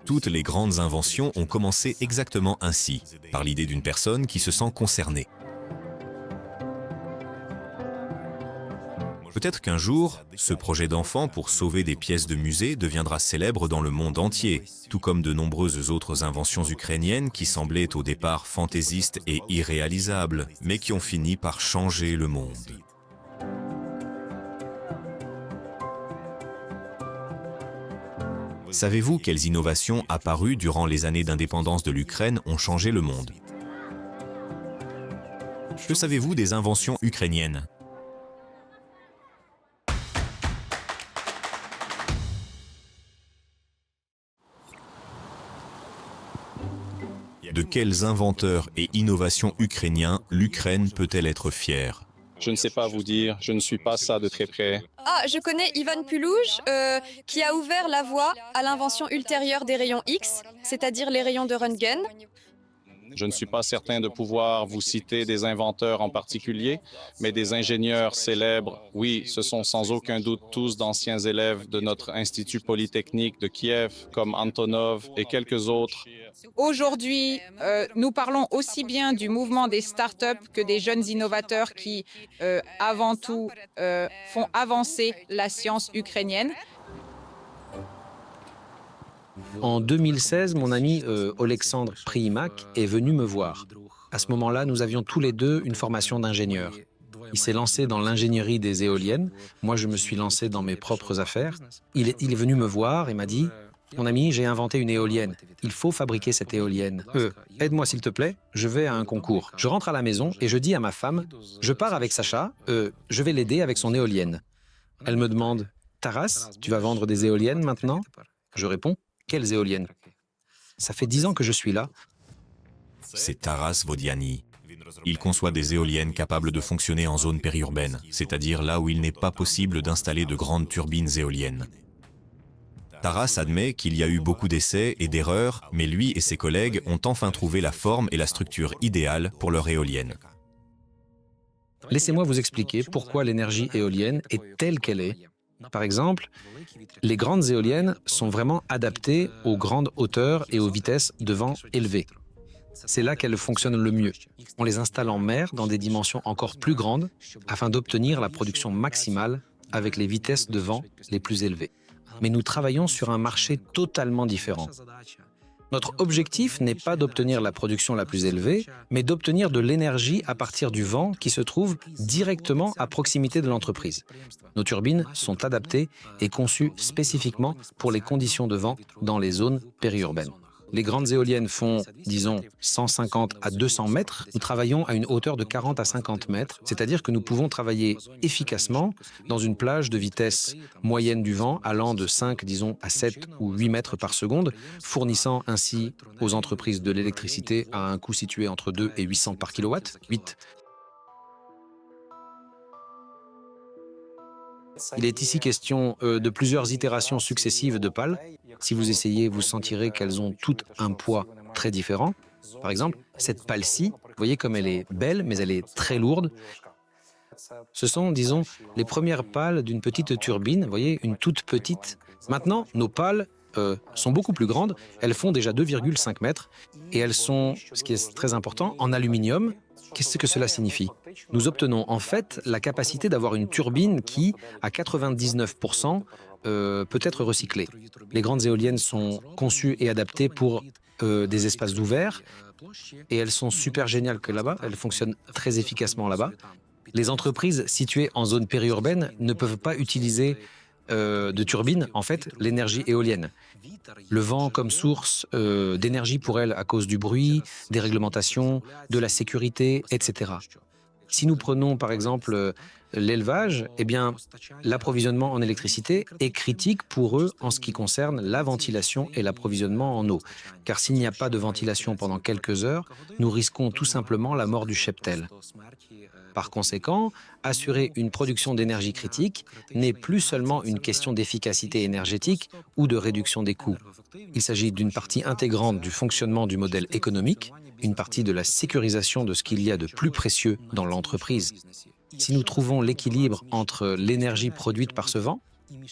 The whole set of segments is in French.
Toutes les grandes inventions ont commencé exactement ainsi, par l'idée d'une personne qui se sent concernée. Peut-être qu'un jour, ce projet d'enfant pour sauver des pièces de musée deviendra célèbre dans le monde entier, tout comme de nombreuses autres inventions ukrainiennes qui semblaient au départ fantaisistes et irréalisables, mais qui ont fini par changer le monde. Savez-vous quelles innovations apparues durant les années d'indépendance de l'Ukraine ont changé le monde? Que savez-vous des inventions ukrainiennes? De quels inventeurs et innovations ukrainiens l'Ukraine peut-elle être fière? Je ne sais pas vous dire, je ne suis pas ça de très près. Ah, je connais Ivan Puluj, qui a ouvert la voie à l'invention ultérieure des rayons X, c'est-à-dire les rayons de Röntgen. Je ne suis pas certain de pouvoir vous citer des inventeurs en particulier, mais des ingénieurs célèbres, oui, ce sont sans aucun doute tous d'anciens élèves de notre Institut Polytechnique de Kiev, comme Antonov et quelques autres. Aujourd'hui, nous parlons aussi bien du mouvement des startups que des jeunes innovateurs qui, avant tout, font avancer la science ukrainienne. En 2016, mon ami Oleksandr Priimak est venu me voir. À ce moment-là, nous avions tous les deux une formation d'ingénieur. Il s'est lancé dans l'ingénierie des éoliennes. Moi, je me suis lancé dans mes propres affaires. Il est venu me voir et m'a dit « Mon ami, j'ai inventé une éolienne. Il faut fabriquer cette éolienne. Aide-moi s'il te plaît, je vais à un concours. » Je rentre à la maison et je dis à ma femme « Je pars avec Sacha, je vais l'aider avec son éolienne. » Elle me demande « Taras, tu vas vendre des éoliennes maintenant ?» Je réponds « Quelles éoliennes ?» Ça fait 10 ans que je suis là. C'est Taras Vodiani. Il conçoit des éoliennes capables de fonctionner en zone périurbaine, c'est-à-dire là où il n'est pas possible d'installer de grandes turbines éoliennes. Taras admet qu'il y a eu beaucoup d'essais et d'erreurs, mais lui et ses collègues ont enfin trouvé la forme et la structure idéale pour leur éolienne. Laissez-moi vous expliquer pourquoi l'énergie éolienne est telle qu'elle est. Par exemple, les grandes éoliennes sont vraiment adaptées aux grandes hauteurs et aux vitesses de vent élevées. C'est là qu'elles fonctionnent le mieux. On les installe en mer dans des dimensions encore plus grandes afin d'obtenir la production maximale avec les vitesses de vent les plus élevées. Mais nous travaillons sur un marché totalement différent. Notre objectif n'est pas d'obtenir la production la plus élevée, mais d'obtenir de l'énergie à partir du vent qui se trouve directement à proximité de l'entreprise. Nos turbines sont adaptées et conçues spécifiquement pour les conditions de vent dans les zones périurbaines. Les grandes éoliennes font, disons, 150 à 200 mètres. Nous travaillons à une hauteur de 40 à 50 mètres, c'est-à-dire que nous pouvons travailler efficacement dans une plage de vitesse moyenne du vent allant de 5, disons, à 7 ou 8 mètres par seconde, fournissant ainsi aux entreprises de l'électricité à un coût situé entre 2 et 800 par kilowatt. 8. Il est ici question de plusieurs itérations successives de pales. Si vous essayez, vous sentirez qu'elles ont toutes un poids très différent. Par exemple, cette pale-ci, vous voyez comme elle est belle, mais elle est très lourde. Ce sont, disons, les premières pales d'une petite turbine, vous voyez, une toute petite. Maintenant, nos pales sont beaucoup plus grandes. Elles font déjà 2,5 mètres et elles sont, ce qui est très important, en aluminium. Qu'est-ce que cela signifie? Nous obtenons en fait la capacité d'avoir une turbine qui, à 99%, peut être recyclée. Les grandes éoliennes sont conçues et adaptées pour des espaces ouverts et elles sont super géniales que là-bas. Elles fonctionnent très efficacement là-bas. Les entreprises situées en zone périurbaine ne peuvent pas utiliser de turbines, en fait, l'énergie éolienne. Le vent comme source d'énergie pour elles à cause du bruit, des réglementations, de la sécurité, etc. Si nous prenons par exemple l'élevage, eh bien, l'approvisionnement en électricité est critique pour eux en ce qui concerne la ventilation et l'approvisionnement en eau. Car s'il n'y a pas de ventilation pendant quelques heures, nous risquons tout simplement la mort du cheptel. Par conséquent, assurer une production d'énergie critique n'est plus seulement une question d'efficacité énergétique ou de réduction des coûts. Il s'agit d'une partie intégrante du fonctionnement du modèle économique, une partie de la sécurisation de ce qu'il y a de plus précieux dans l'entreprise. Si nous trouvons l'équilibre entre l'énergie produite par ce vent,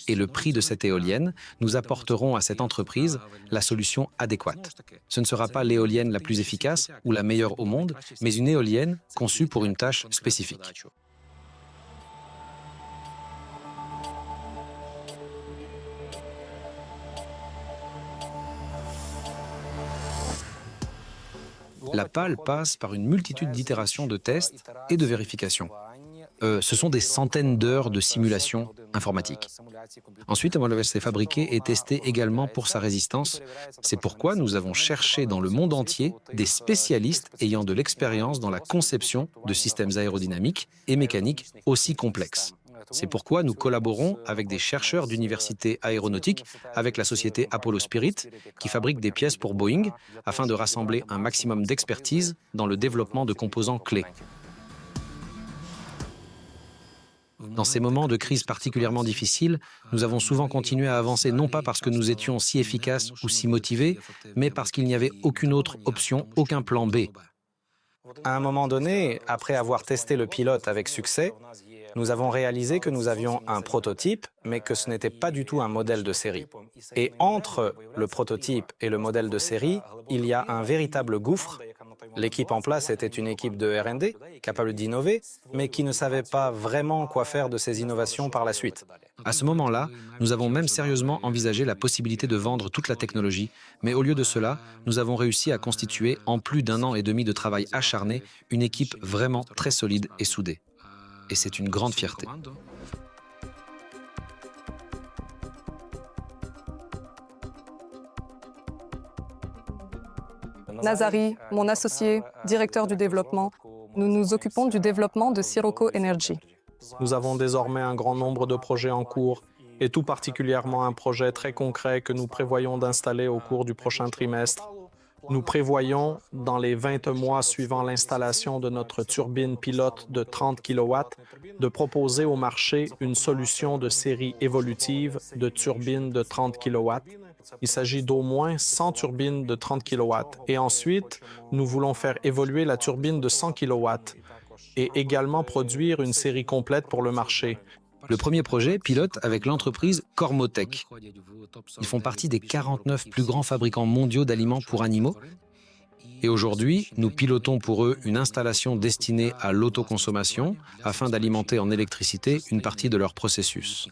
Et le prix de cette éolienne, nous apporterons à cette entreprise la solution adéquate. Ce ne sera pas l'éolienne la plus efficace ou la meilleure au monde, mais une éolienne conçue pour une tâche spécifique. La pale passe par une multitude d'itérations de tests et de vérifications. Ce sont des centaines d'heures de simulation informatique. Ensuite, elle va se fabriquer et tester également pour sa résistance. C'est pourquoi nous avons cherché dans le monde entier des spécialistes ayant de l'expérience dans la conception de systèmes aérodynamiques et mécaniques aussi complexes. C'est pourquoi nous collaborons avec des chercheurs d'universités aéronautiques, avec la société Apollo Spirit, qui fabrique des pièces pour Boeing, afin de rassembler un maximum d'expertise dans le développement de composants clés. Dans ces moments de crise particulièrement difficiles, nous avons souvent continué à avancer non pas parce que nous étions si efficaces ou si motivés, mais parce qu'il n'y avait aucune autre option, aucun plan B. À un moment donné, après avoir testé le pilote avec succès, nous avons réalisé que nous avions un prototype, mais que ce n'était pas du tout un modèle de série. Et entre le prototype et le modèle de série, il y a un véritable gouffre. L'équipe en place était une équipe de R&D, capable d'innover, mais qui ne savait pas vraiment quoi faire de ces innovations par la suite. À ce moment-là, nous avons même sérieusement envisagé la possibilité de vendre toute la technologie, mais au lieu de cela, nous avons réussi à constituer, en plus d'1 an et demi de travail acharné, une équipe vraiment très solide et soudée. Et c'est une grande fierté. Nazari, mon associé, directeur du développement, nous nous occupons du développement de Sirocco Energy. Nous avons désormais un grand nombre de projets en cours, et tout particulièrement un projet très concret que nous prévoyons d'installer au cours du prochain trimestre. Nous prévoyons, dans les 20 mois suivant l'installation de notre turbine pilote de 30 kW, de proposer au marché une solution de série évolutive de turbines de 30 kW. Il s'agit d'au moins 100 turbines de 30 kW. Et ensuite, nous voulons faire évoluer la turbine de 100 kW et également produire une série complète pour le marché. Le premier projet pilote avec l'entreprise Cormotech. Ils font partie des 49 plus grands fabricants mondiaux d'aliments pour animaux. Et aujourd'hui, nous pilotons pour eux une installation destinée à l'autoconsommation afin d'alimenter en électricité une partie de leur processus.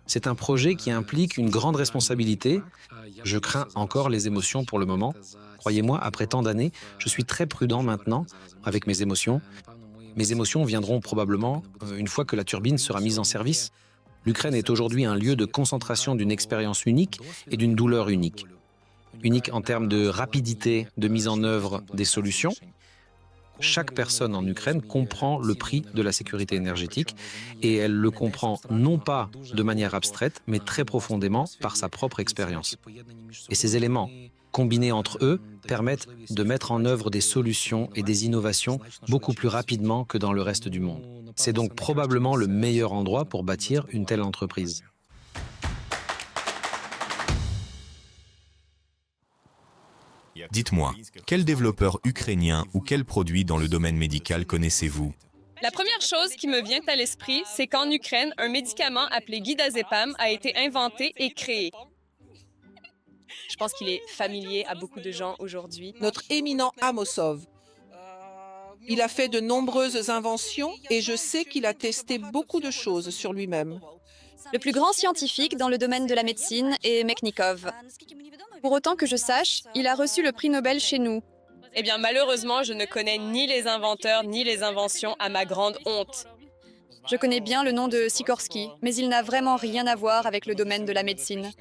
C'est un projet qui implique une grande responsabilité. Je crains encore les émotions pour le moment. Croyez-moi, après tant d'années, je suis très prudent maintenant avec mes émotions. Mes émotions viendront probablement une fois que la turbine sera mise en service. L'Ukraine est aujourd'hui un lieu de concentration d'une expérience unique et d'une douleur unique. Unique en termes de rapidité de mise en œuvre des solutions. Chaque personne en Ukraine comprend le prix de la sécurité énergétique et elle le comprend non pas de manière abstraite, mais très profondément par sa propre expérience. Et ces éléments, combinés entre eux, permettent de mettre en œuvre des solutions et des innovations beaucoup plus rapidement que dans le reste du monde. C'est donc probablement le meilleur endroit pour bâtir une telle entreprise. Dites-moi, quel développeur ukrainien ou quel produit dans le domaine médical connaissez-vous? La première chose qui me vient à l'esprit, c'est qu'en Ukraine, un médicament appelé Guidazepam a été inventé et créé. Je pense qu'il est familier à beaucoup de gens aujourd'hui. Notre éminent Amosov. Il a fait de nombreuses inventions et je sais qu'il a testé beaucoup de choses sur lui-même. Le plus grand scientifique dans le domaine de la médecine est Mechnikov. Pour autant que je sache, il a reçu le prix Nobel chez nous. Eh bien, malheureusement, je ne connais ni les inventeurs ni les inventions, à ma grande honte. Je connais bien le nom de Sikorsky, mais il n'a vraiment rien à voir avec le domaine de la médecine.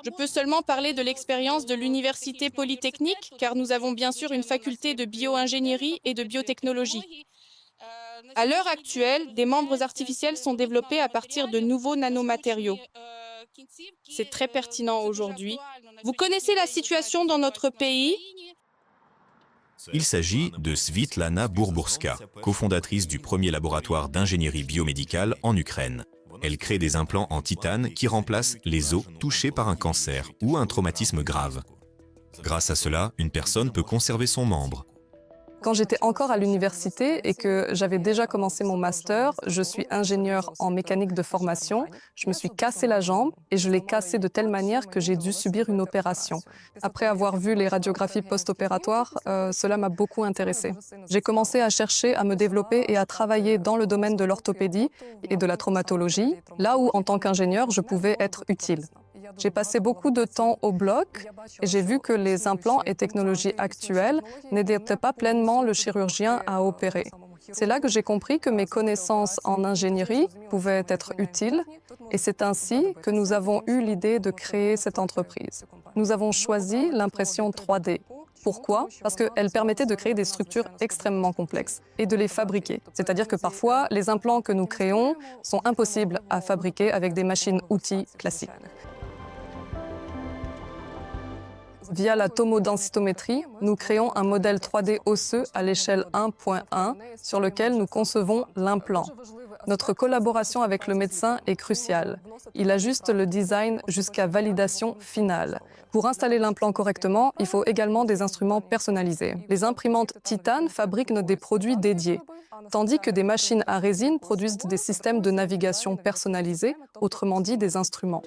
Je peux seulement parler de l'expérience de l'Université Polytechnique, car nous avons bien sûr une faculté de bio-ingénierie et de biotechnologie. À l'heure actuelle, des membres artificiels sont développés à partir de nouveaux nanomatériaux. C'est très pertinent aujourd'hui. Vous connaissez la situation dans notre pays? Il s'agit de Svitlana Burburska, cofondatrice du premier laboratoire d'ingénierie biomédicale en Ukraine. Elle crée des implants en titane qui remplacent les os touchés par un cancer ou un traumatisme grave. Grâce à cela, une personne peut conserver son membre. Quand j'étais encore à l'université et que j'avais déjà commencé mon master, je suis ingénieure en mécanique de formation. Je me suis cassé la jambe et je l'ai cassée de telle manière que j'ai dû subir une opération. Après avoir vu les radiographies post-opératoires, cela m'a beaucoup intéressée. J'ai commencé à chercher à me développer et à travailler dans le domaine de l'orthopédie et de la traumatologie, là où, en tant qu'ingénieur, je pouvais être utile. J'ai passé beaucoup de temps au bloc et j'ai vu que les implants et technologies actuelles n'aidaient pas pleinement le chirurgien à opérer. C'est là que j'ai compris que mes connaissances en ingénierie pouvaient être utiles et c'est ainsi que nous avons eu l'idée de créer cette entreprise. Nous avons choisi l'impression 3D. Pourquoi? Parce qu'elle permettait de créer des structures extrêmement complexes et de les fabriquer. C'est-à-dire que parfois, les implants que nous créons sont impossibles à fabriquer avec des machines-outils classiques. Via la tomodensitométrie, nous créons un modèle 3D osseux à l'échelle 1.1 sur lequel nous concevons l'implant. Notre collaboration avec le médecin est cruciale. Il ajuste le design jusqu'à validation finale. Pour installer l'implant correctement, il faut également des instruments personnalisés. Les imprimantes Titan fabriquent des produits dédiés, tandis que des machines à résine produisent des systèmes de navigation personnalisés, autrement dit des instruments.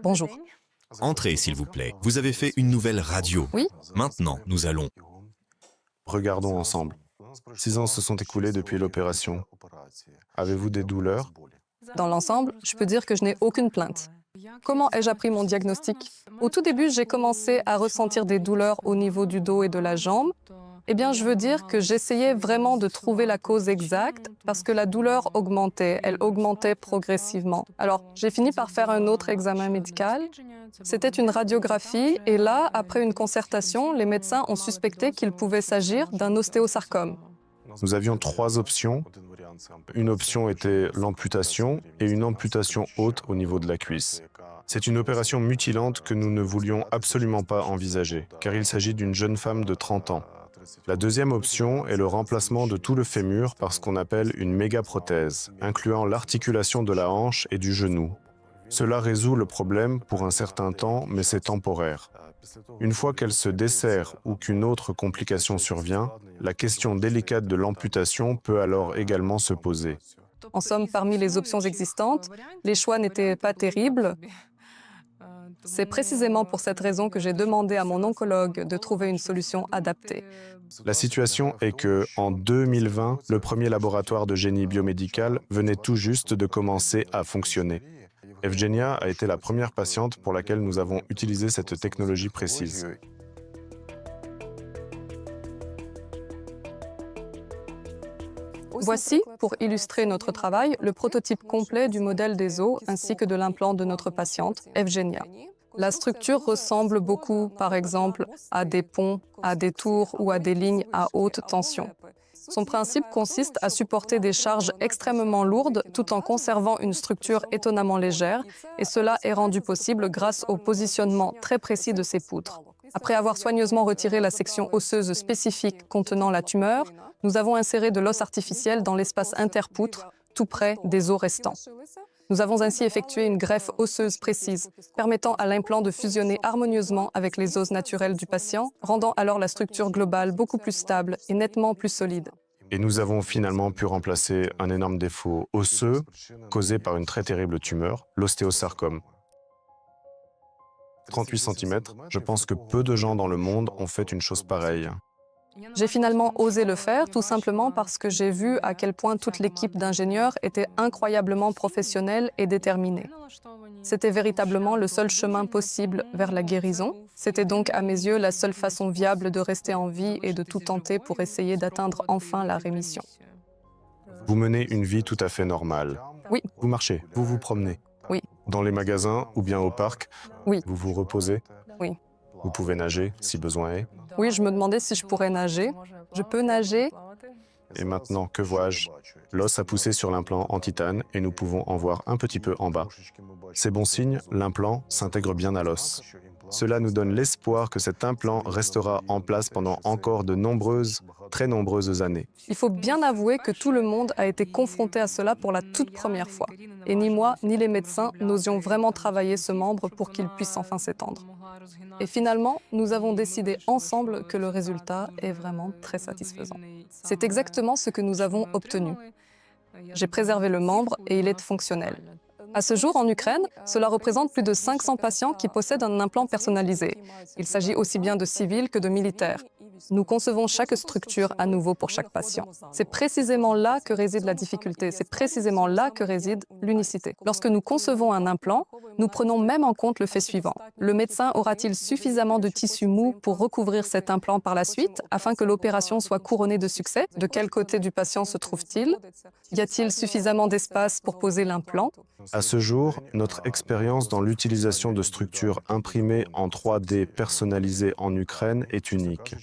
Bonjour. Entrez, s'il vous plaît. Vous avez fait une nouvelle radio. Oui. Maintenant, nous allons... Regardons ensemble. 6 ans se sont écoulés depuis l'opération. Avez-vous des douleurs? Dans l'ensemble, je peux dire que je n'ai aucune plainte. Comment ai-je appris mon diagnostic? Au tout début, j'ai commencé à ressentir des douleurs au niveau du dos et de la jambe. Eh bien, je veux dire que j'essayais vraiment de trouver la cause exacte parce que la douleur augmentait, elle augmentait progressivement. Alors, j'ai fini par faire un autre examen médical. C'était une radiographie et là, après une concertation, les médecins ont suspecté qu'il pouvait s'agir d'un ostéosarcome. Nous avions 3 options. Une option était l'amputation et une amputation haute au niveau de la cuisse. C'est une opération mutilante que nous ne voulions absolument pas envisager, car il s'agit d'une jeune femme de 30 ans. La deuxième option est le remplacement de tout le fémur par ce qu'on appelle une mégaprothèse, incluant l'articulation de la hanche et du genou. Cela résout le problème pour un certain temps, mais c'est temporaire. Une fois qu'elle se dessert ou qu'une autre complication survient, la question délicate de l'amputation peut alors également se poser. En somme, parmi les options existantes, les choix n'étaient pas terribles. C'est précisément pour cette raison que j'ai demandé à mon oncologue de trouver une solution adaptée. La situation est que, en 2020, le premier laboratoire de génie biomédical venait tout juste de commencer à fonctionner. Evgenia a été la première patiente pour laquelle nous avons utilisé cette technologie précise. Voici, pour illustrer notre travail, le prototype complet du modèle des os ainsi que de l'implant de notre patiente, Evgenia. La structure ressemble beaucoup, par exemple, à des ponts, à des tours ou à des lignes à haute tension. Son principe consiste à supporter des charges extrêmement lourdes tout en conservant une structure étonnamment légère, et cela est rendu possible grâce au positionnement très précis de ces poutres. Après avoir soigneusement retiré la section osseuse spécifique contenant la tumeur, nous avons inséré de l'os artificiel dans l'espace interpoutre, tout près des os restants. Nous avons ainsi effectué une greffe osseuse précise, permettant à l'implant de fusionner harmonieusement avec les os naturels du patient, rendant alors la structure globale beaucoup plus stable et nettement plus solide. Et nous avons finalement pu remplacer un énorme défaut osseux causé par une très terrible tumeur, l'ostéosarcome. 38 cm, je pense que peu de gens dans le monde ont fait une chose pareille. J'ai finalement osé le faire, tout simplement parce que j'ai vu à quel point toute l'équipe d'ingénieurs était incroyablement professionnelle et déterminée. C'était véritablement le seul chemin possible vers la guérison. C'était donc, à mes yeux, la seule façon viable de rester en vie et de tout tenter pour essayer d'atteindre enfin la rémission. Vous menez une vie tout à fait normale. Oui. Vous marchez, vous vous promenez. Oui. Dans les magasins ou bien au parc. Oui. Vous vous reposez. Oui. Vous pouvez nager si besoin est. Oui, je me demandais si je pourrais nager. Je peux nager. Et maintenant, que vois-je? L'os a poussé sur l'implant en titane et nous pouvons en voir un petit peu en bas. C'est bon signe, l'implant s'intègre bien à l'os. Cela nous donne l'espoir que cet implant restera en place pendant encore de nombreuses, très nombreuses années. Il faut bien avouer que tout le monde a été confronté à cela pour la toute première fois. Et ni moi, ni les médecins n'osions vraiment travailler ce membre pour qu'il puisse enfin s'étendre. Et finalement, nous avons décidé ensemble que le résultat est vraiment très satisfaisant. C'est exactement ce que nous avons obtenu. J'ai préservé le membre et il est fonctionnel. À ce jour, en Ukraine, cela représente plus de 500 patients qui possèdent un implant personnalisé. Il s'agit aussi bien de civils que de militaires. Nous concevons chaque structure à nouveau pour chaque patient. C'est précisément là que réside la difficulté, c'est précisément là que réside l'unicité. Lorsque nous concevons un implant, nous prenons même en compte le fait suivant. Le médecin aura-t-il suffisamment de tissu mou pour recouvrir cet implant par la suite, afin que l'opération soit couronnée de succès? De quel côté du patient se trouve-t-il? Y a-t-il suffisamment d'espace pour poser l'implant? À ce jour, notre expérience dans l'utilisation de structures imprimées en 3D personnalisées en Ukraine est unique.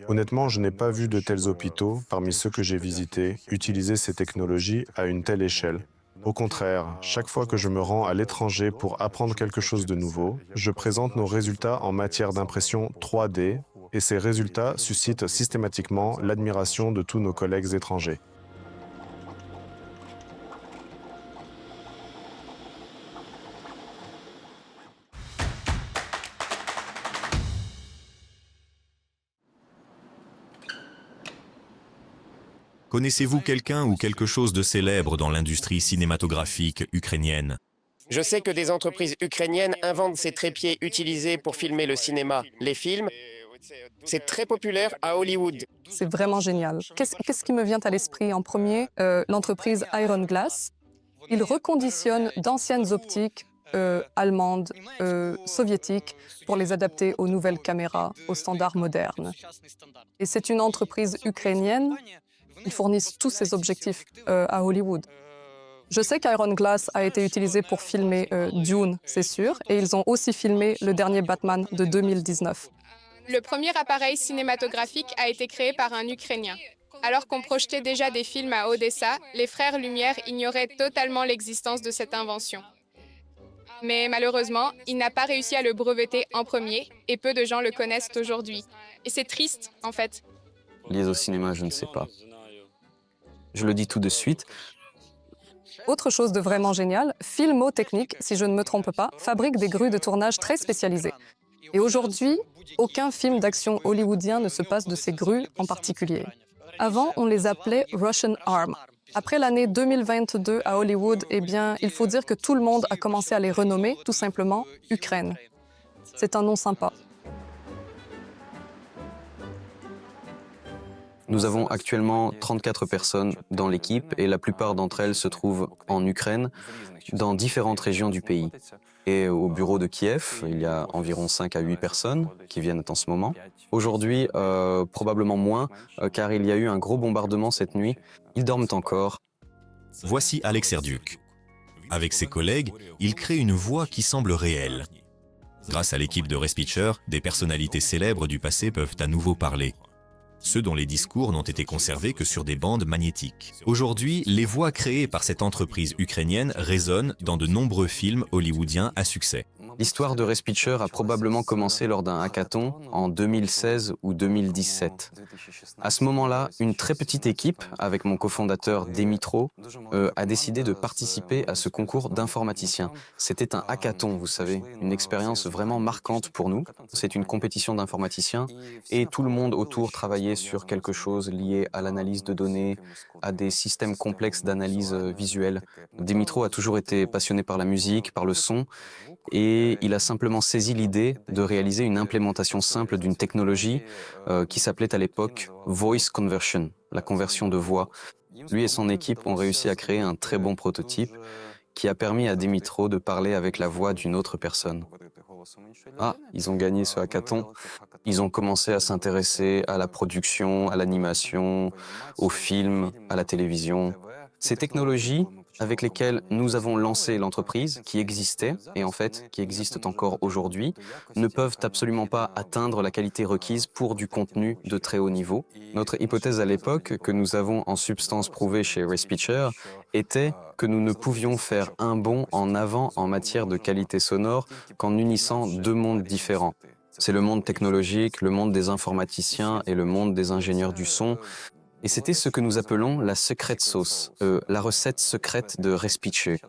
Honnêtement, je n'ai pas vu de tels hôpitaux, parmi ceux que j'ai visités, utiliser ces technologies à une telle échelle. Au contraire, chaque fois que je me rends à l'étranger pour apprendre quelque chose de nouveau, je présente nos résultats en matière d'impression 3D et ces résultats suscitent systématiquement l'admiration de tous nos collègues étrangers. Connaissez-vous quelqu'un ou quelque chose de célèbre dans l'industrie cinématographique ukrainienne? Je sais que des entreprises ukrainiennes inventent ces trépieds utilisés pour filmer le cinéma, les films. C'est très populaire à Hollywood. C'est vraiment génial. Qu'est-ce qui me vient à l'esprit en premier? L'entreprise Iron Glass. Ils reconditionnent d'anciennes optiques allemandes, soviétiques, pour les adapter aux nouvelles caméras, aux standards modernes. Et c'est une entreprise ukrainienne. Ils fournissent tous ces objectifs à Hollywood. Je sais qu'Iron Glass a été utilisé pour filmer Dune, c'est sûr, et ils ont aussi filmé le dernier Batman de 2019. Le premier appareil cinématographique a été créé par un Ukrainien. Alors qu'on projetait déjà des films à Odessa, les frères Lumière ignoraient totalement l'existence de cette invention. Mais malheureusement, il n'a pas réussi à le breveter en premier, et peu de gens le connaissent aujourd'hui. Et c'est triste, en fait. Liés au cinéma, je ne sais pas. Je le dis tout de suite. Autre chose de vraiment génial, Filmo Technique, si je ne me trompe pas, fabrique des grues de tournage très spécialisées. Et aujourd'hui, aucun film d'action hollywoodien ne se passe de ces grues en particulier. Avant, on les appelait Russian Arm. Après l'année 2022 à Hollywood, eh bien, il faut dire que tout le monde a commencé à les renommer tout simplement Ukraine. C'est un nom sympa. Nous avons actuellement 34 personnes dans l'équipe et la plupart d'entre elles se trouvent en Ukraine, dans différentes régions du pays. Et au bureau de Kiev, il y a environ 5 à 8 personnes qui viennent en ce moment. Aujourd'hui, probablement moins, car il y a eu un gros bombardement cette nuit. Ils dorment encore. Voici Alex Serdiuk. Avec ses collègues, il crée une voix qui semble réelle. Grâce à l'équipe de Respitcher, des personnalités célèbres du passé peuvent à nouveau parler. Ceux dont les discours n'ont été conservés que sur des bandes magnétiques. Aujourd'hui, les voix créées par cette entreprise ukrainienne résonnent dans de nombreux films hollywoodiens à succès. L'histoire de Respitcher a probablement commencé lors d'un hackathon en 2016 ou 2017. À ce moment-là, une très petite équipe, avec mon cofondateur Dimitro, a décidé de participer à ce concours d'informaticiens. C'était un hackathon, vous savez, une expérience vraiment marquante pour nous. C'est une compétition d'informaticiens et tout le monde autour travaillait sur quelque chose lié à l'analyse de données, à des systèmes complexes d'analyse visuelle. Dimitro a toujours été passionné par la musique, par le son, et il a simplement saisi l'idée de réaliser une implémentation simple d'une technologie qui s'appelait à l'époque Voice Conversion, la conversion de voix. Lui et son équipe ont réussi à créer un très bon prototype qui a permis à Dimitro de parler avec la voix d'une autre personne. Ah, ils ont gagné ce hackathon. Ils ont commencé à s'intéresser à la production, à l'animation, au film, à la télévision. Ces technologies avec lesquels nous avons lancé l'entreprise, qui existait et en fait qui existent encore aujourd'hui, ne peuvent absolument pas atteindre la qualité requise pour du contenu de très haut niveau. Notre hypothèse à l'époque, que nous avons en substance prouvée chez RacePitcher, était que nous ne pouvions faire un bond en avant en matière de qualité sonore qu'en unissant deux mondes différents. C'est le monde technologique, le monde des informaticiens et le monde des ingénieurs du son. Et c'était ce que nous appelons la secret sauce, la recette secrète de RacePitcher.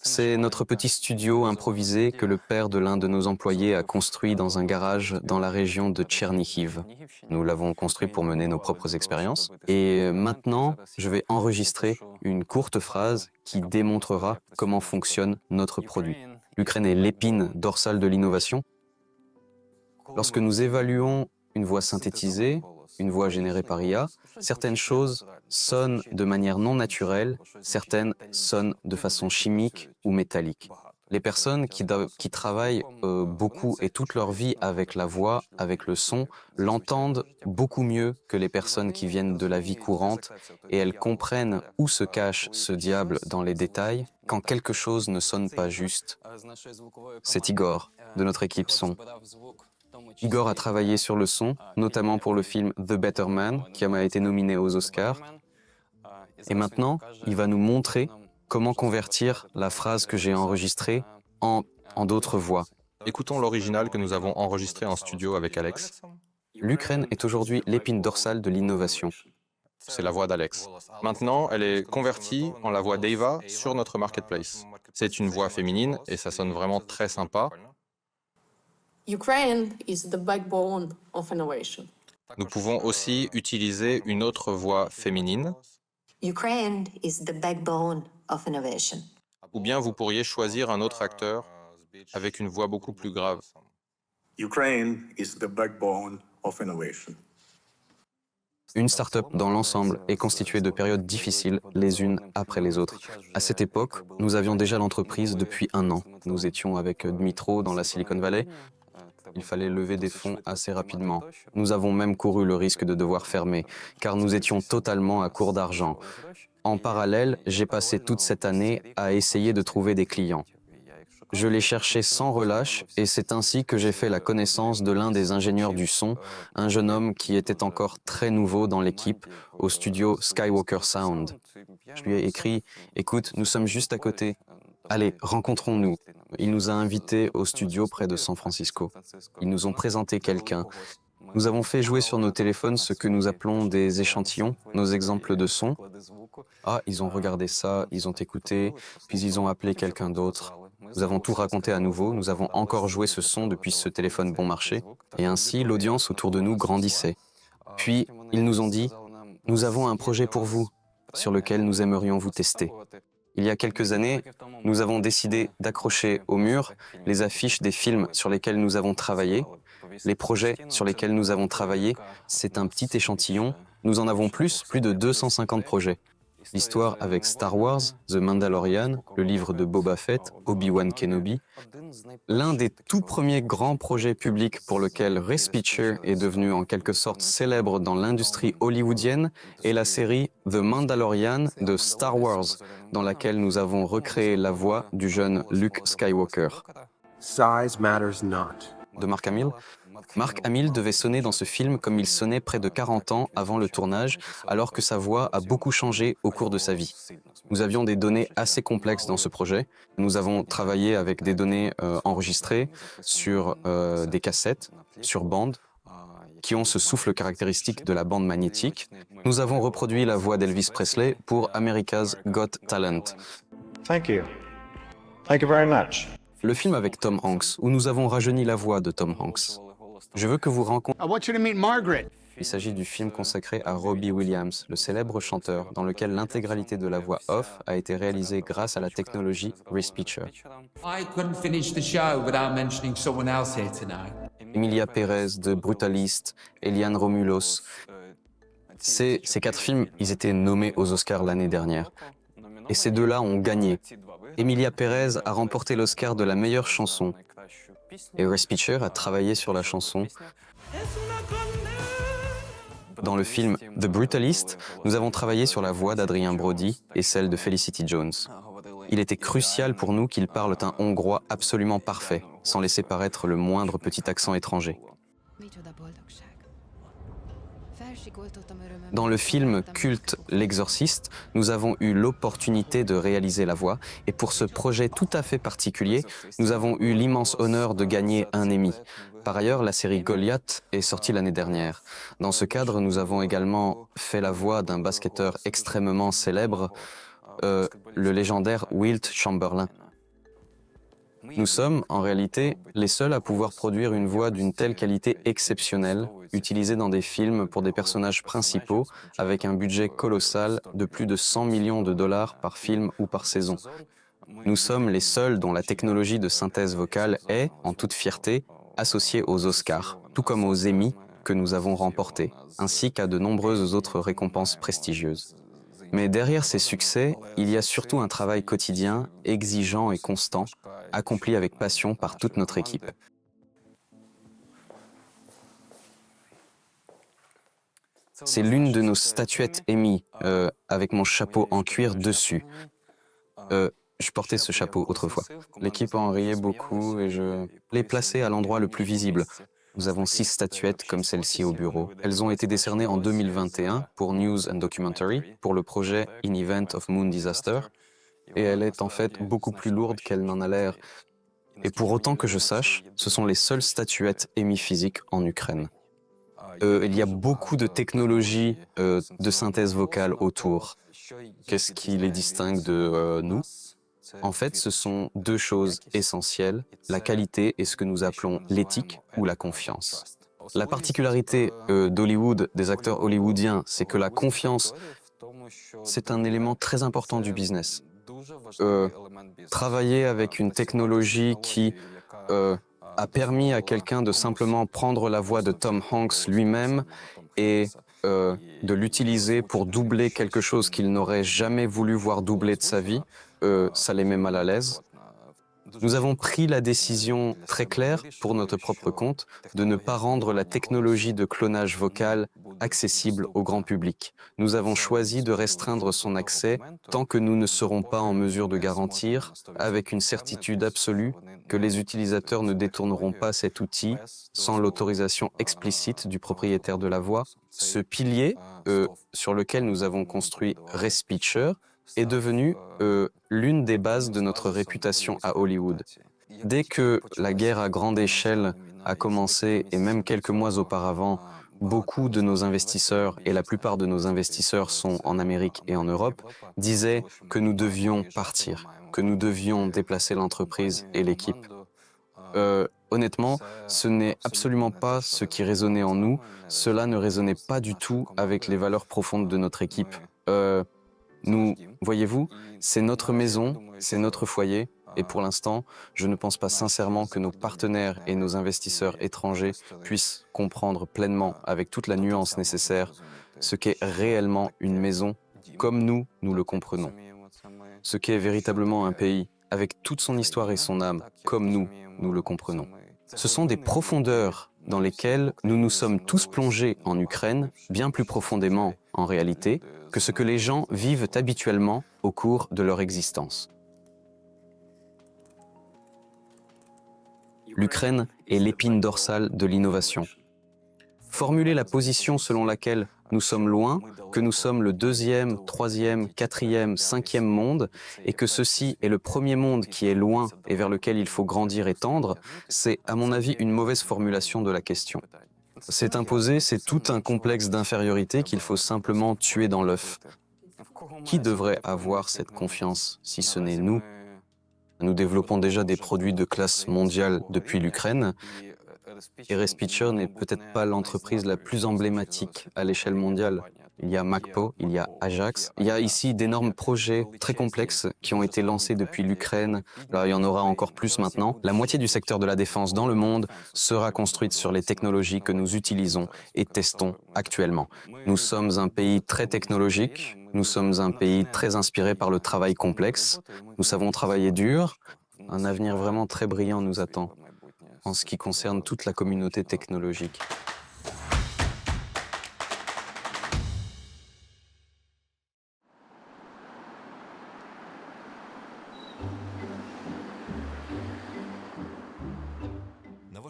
C'est notre petit studio improvisé que le père de l'un de nos employés a construit dans un garage dans la région de Tchernihiv. Nous l'avons construit pour mener nos propres expériences. Et maintenant, je vais enregistrer une courte phrase qui démontrera comment fonctionne notre produit. L'Ukraine est l'épine dorsale de l'innovation. Lorsque nous évaluons une voix synthétisée, une voix générée par IA, certaines choses sonnent de manière non naturelle, certaines sonnent de façon chimique ou métallique. Les personnes qui travaillent beaucoup et toute leur vie avec la voix, avec le son, l'entendent beaucoup mieux que les personnes qui viennent de la vie courante et elles comprennent où se cache ce diable dans les détails quand quelque chose ne sonne pas juste. C'est Igor, de notre équipe son. Igor a travaillé sur le son, notamment pour le film The Better Man, qui a été nominé aux Oscars. Et maintenant, il va nous montrer comment convertir la phrase que j'ai enregistrée en d'autres voix. Écoutons l'original que nous avons enregistré en studio avec Alex. L'Ukraine est aujourd'hui l'épine dorsale de l'innovation. C'est la voix d'Alex. Maintenant, elle est convertie en la voix d'Eva sur notre marketplace. C'est une voix féminine et ça sonne vraiment très sympa. Ukraine is the backbone of innovation. Nous pouvons aussi utiliser une autre voix féminine. Ukraine is the backbone of innovation. Ou bien vous pourriez choisir un autre acteur avec une voix beaucoup plus grave. Ukraine is the backbone of innovation. Une start-up dans l'ensemble est constituée de périodes difficiles les unes après les autres. À cette époque, nous avions déjà l'entreprise depuis 1 an. Nous étions avec Dmitro dans la Silicon Valley. Il fallait lever des fonds assez rapidement. Nous avons même couru le risque de devoir fermer, car nous étions totalement à court d'argent. En parallèle, j'ai passé toute cette année à essayer de trouver des clients. Je les cherchais sans relâche et c'est ainsi que j'ai fait la connaissance de l'un des ingénieurs du son, un jeune homme qui était encore très nouveau dans l'équipe, au studio Skywalker Sound. Je lui ai écrit « Écoute, nous sommes juste à côté. Allez, rencontrons-nous ». Il nous a invités au studio près de San Francisco. Ils nous ont présenté quelqu'un. Nous avons fait jouer sur nos téléphones ce que nous appelons des échantillons, nos exemples de sons. Ah, ils ont regardé ça, ils ont écouté, puis ils ont appelé quelqu'un d'autre. Nous avons tout raconté à nouveau, nous avons encore joué ce son depuis ce téléphone bon marché, et ainsi l'audience autour de nous grandissait. Puis, ils nous ont dit « Nous avons un projet pour vous, sur lequel nous aimerions vous tester. » Il y a quelques années, nous avons décidé d'accrocher au mur les affiches des films sur lesquels nous avons travaillé. Les projets sur lesquels nous avons travaillé, c'est un petit échantillon. Nous en avons plus de 250 projets. L'histoire avec Star Wars, The Mandalorian, le livre de Boba Fett, Obi-Wan Kenobi. L'un des tout premiers grands projets publics pour lequel RacePitcher est devenu en quelque sorte célèbre dans l'industrie hollywoodienne est la série The Mandalorian de Star Wars, dans laquelle nous avons recréé la voix du jeune Luke Skywalker. Size matters not. De Mark Hamill. Mark Hamill devait sonner dans ce film comme il sonnait près de 40 ans avant le tournage, alors que sa voix a beaucoup changé au cours de sa vie. Nous avions des données assez complexes dans ce projet. Nous avons travaillé avec des données enregistrées sur des cassettes, sur bande, qui ont ce souffle caractéristique de la bande magnétique. Nous avons reproduit la voix d'Elvis Presley pour America's Got Talent. Thank you. Thank you very much. Le film avec Tom Hanks, où nous avons rajeuni la voix de Tom Hanks. Je veux que vous rencontriez... Il s'agit du film consacré à Robbie Williams, le célèbre chanteur, dans lequel l'intégralité de la voix off a été réalisée grâce à la technologie RacePitcher. Emilia Pérez de Brutalist, Eliane Romulos. Ces 4 films, ils étaient nommés aux Oscars l'année dernière. Et ces deux-là ont gagné. Emilia Pérez a remporté l'Oscar de la meilleure chanson. Et RacePitcher a travaillé sur la chanson. Dans le film The Brutalist, nous avons travaillé sur la voix d'Adrien Brody et celle de Felicity Jones. Il était crucial pour nous qu'ils parlent un hongrois absolument parfait, sans laisser paraître le moindre petit accent étranger. Dans le film culte L'Exorciste, nous avons eu l'opportunité de réaliser la voix et pour ce projet tout à fait particulier, nous avons eu l'immense honneur de gagner un Emmy. Par ailleurs, la série Goliath est sortie l'année dernière. Dans ce cadre, nous avons également fait la voix d'un basketteur extrêmement célèbre, le légendaire Wilt Chamberlain. Nous sommes, en réalité, les seuls à pouvoir produire une voix d'une telle qualité exceptionnelle, utilisée dans des films pour des personnages principaux, avec un budget colossal de plus de 100 millions de dollars par film ou par saison. Nous sommes les seuls dont la technologie de synthèse vocale est, en toute fierté, associée aux Oscars, tout comme aux Emmy que nous avons remportés, ainsi qu'à de nombreuses autres récompenses prestigieuses. Mais derrière ces succès, il y a surtout un travail quotidien, exigeant et constant, accompli avec passion par toute notre équipe. C'est l'une de nos statuettes Emmy, avec mon chapeau en cuir dessus. Je portais ce chapeau autrefois. L'équipe en riait beaucoup et je l'ai placé à l'endroit le plus visible. Nous avons 6 statuettes comme celle-ci au bureau. Elles ont été décernées en 2021 pour News and Documentary, pour le projet In Event of Moon Disaster. Et elle est en fait beaucoup plus lourde qu'elle n'en a l'air. Et pour autant que je sache, ce sont les seules statuettes Emmy physiques en Ukraine. Il y a beaucoup de technologies de synthèse vocale autour. Qu'est-ce qui les distingue de nous ? En fait, ce sont 2 choses essentielles, la qualité et ce que nous appelons l'éthique ou la confiance. La particularité d'Hollywood, des acteurs hollywoodiens, c'est que la confiance, c'est un élément très important du business. Travailler avec une technologie qui a permis à quelqu'un de simplement prendre la voix de Tom Hanks lui-même et de l'utiliser pour doubler quelque chose qu'il n'aurait jamais voulu voir doubler de sa vie, ça les met mal à l'aise. Nous avons pris la décision très claire, pour notre propre compte, de ne pas rendre la technologie de clonage vocal accessible au grand public. Nous avons choisi de restreindre son accès tant que nous ne serons pas en mesure de garantir, avec une certitude absolue, que les utilisateurs ne détourneront pas cet outil sans l'autorisation explicite du propriétaire de la voix. Ce pilier sur lequel nous avons construit Respeecher est devenu l'une des bases de notre réputation à Hollywood. Dès que la guerre à grande échelle a commencé, et même quelques mois auparavant, beaucoup de nos investisseurs, et la plupart de nos investisseurs sont en Amérique et en Europe, disaient que nous devions partir, que nous devions déplacer l'entreprise et l'équipe. Honnêtement, ce n'est absolument pas ce qui résonnait en nous, cela ne résonnait pas du tout avec les valeurs profondes de notre équipe. Nous, voyez-vous, c'est notre maison, c'est notre foyer, et pour l'instant, je ne pense pas sincèrement que nos partenaires et nos investisseurs étrangers puissent comprendre pleinement, avec toute la nuance nécessaire, ce qu'est réellement une maison, comme nous le comprenons. Ce qu'est véritablement un pays, avec toute son histoire et son âme, comme nous le comprenons. Ce sont des profondeurs dans lesquelles nous nous sommes tous plongés en Ukraine, bien plus profondément en réalité, que ce que les gens vivent habituellement au cours de leur existence. L'Ukraine est l'épine dorsale de l'innovation. Formuler la position selon laquelle nous sommes loin, que nous sommes le 2e, 3e, 4e, 5e monde, et que ceci est le premier monde qui est loin et vers lequel il faut grandir et tendre, c'est, à mon avis, une mauvaise formulation de la question. C'est imposé, c'est tout un complexe d'infériorité qu'il faut simplement tuer dans l'œuf. Qui devrait avoir cette confiance, si ce n'est nous ? Nous développons déjà des produits de classe mondiale depuis l'Ukraine, et Respeecher n'est peut-être pas l'entreprise la plus emblématique à l'échelle mondiale. Il y a MacPo, il y a Ajax, il y a ici d'énormes projets très complexes qui ont été lancés depuis l'Ukraine. Là, il y en aura encore plus maintenant. La moitié du secteur de la défense dans le monde sera construite sur les technologies que nous utilisons et testons actuellement. Nous sommes un pays très technologique, nous sommes un pays très inspiré par le travail complexe. Nous savons travailler dur. Un avenir vraiment très brillant nous attend en ce qui concerne toute la communauté technologique.